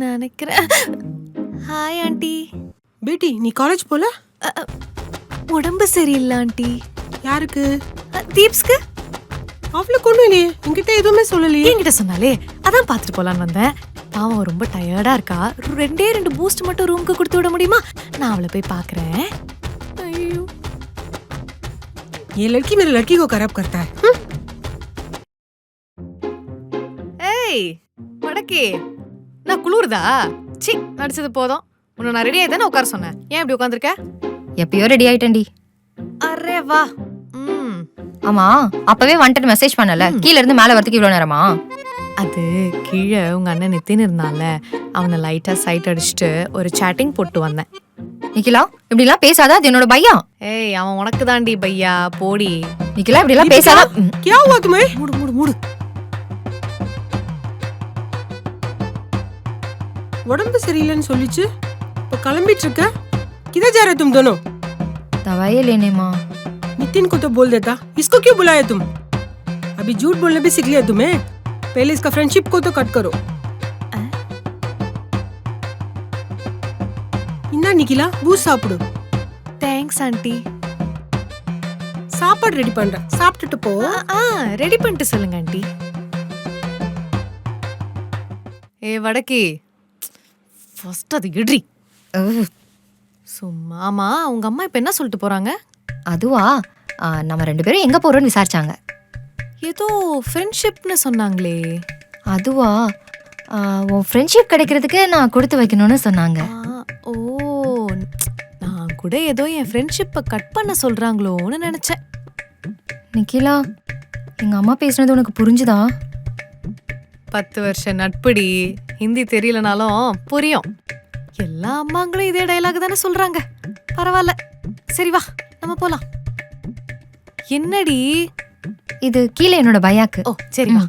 நினைக்கிறேன். Hi aunty. பேட்டி நீ காலேஜ் போல? உடம்பு சரியில்லை ஆண்டி. யாருக்கு? தீப்ஸ்க்கு. அவளுக்கு ஒண்ணும் இல்லையே, என்கிட்ட எதுவுமே சொல்லலையே. என்கிட்ட சொன்னாலே அதான் பாத்துட்டு போலான்னு வந்தேன். பாவம் ரொம்ப டயர்டா இருக்கா. 2 பூஸ்ட் மட்டும் ரூமுக்கு கொடுத்து விட முடியுமா? நான் அவளை போய் பாக்குறேன். ஐயோ, ये लड़की मेरे लड़की को खराब करता है. ஏய் வடக்கே, நான் குளிருதா? சி, நடிச்சது போதும். உன்னை நான் ரெடி ஆயிதானே உட்கார சொன்னேன். ஏன் இப்படி உட்காந்துருக்க? எப்பயோ ரெடி ஆயிட்டேன்டி. அரே வா. ஆமா, அப்பவே வந்துட்டு மெசேஜ் பண்ணல. கீழ இருந்து மேல வரதுக்கு இவ்வளவு நேரமா? அது கீழே உங்க அண்ணன் நித்தின் இருந்தால அவனை லைட்டா சைட் அடிச்சுட்டு ஒரு சாட்டிங் போட்டு வந்தேன். நிக்கிலா, இப்படி எல்லாம் பேசாத, அது என்னோட பையா. ஏய், அவன் உனக்கு தாண்டி பையா, போடி. நிக்கிலா, இப்படி எல்லாம் பேசாத. क्या हुआ तुम्हें? மூடு மூடு மூடு. உடம்பு சரியில்லைன்னு சொல்லிச்சு, இப்ப கிளம்பிட்டு இருக்க. किधर जा रहे तुम दोनों? दवाई लेने माँ. नितिन को तो बोल देता, इसको क्यों बुलाया तुम? अभी झूठ बोलने भी सीख लिया तुम्हें. पहले इसका फ्रेंडशिप को तो कट करो. इन्ना निकिला, बूस्ट சாப்பிடு. Thanks aunty. சாப்பாடு ரெடி பண்றேன், சாப்பிட்டுட்டு போ. ரெடி பண்ணிட்டு சொல்லுங்க ஆண்டி. ஏ வடக்கி, ஃபர்ஸ்ட் அது இட்ரி. சும்மாமா, உங்க அம்மா இப்ப என்ன சொல்லிட்டு போறாங்க? அதுவா, நம்ம 2 பேரும் எங்க போறோம்னு விசாரிச்சாங்க. ஏதோ ஃப்ரெண்ட்ஷிப்னு சொன்னாங்களே. அதுவா, உன் ஃப்ரெண்ட்ஷிப் கிடைக்கிறதுக்கு நான் கொடுத்து வைக்கணும்னு சொன்னாங்க. ஓ, நான் கூட ஏதோ என் ஃப்ரெண்ட்ஷிப்பை கட் பண்ண சொல்றாங்களோன்னு நினைச்சேன். நிக்கிலா, எங்க அம்மா பேசுனது உனக்கு புரிஞ்சுதா? 10 வருஷம் நட்புடி. ஹிந்தி தெரியலனாலும் புரியும். எல்லா அம்மாங்களும் இதே டயலாக் தானே சொல்றாங்க. பரவாயில்ல, சரி வா நம்ம போலாம். என்னடி இது கீழே என்னோட பையாக்கு. ஓ சரி வா.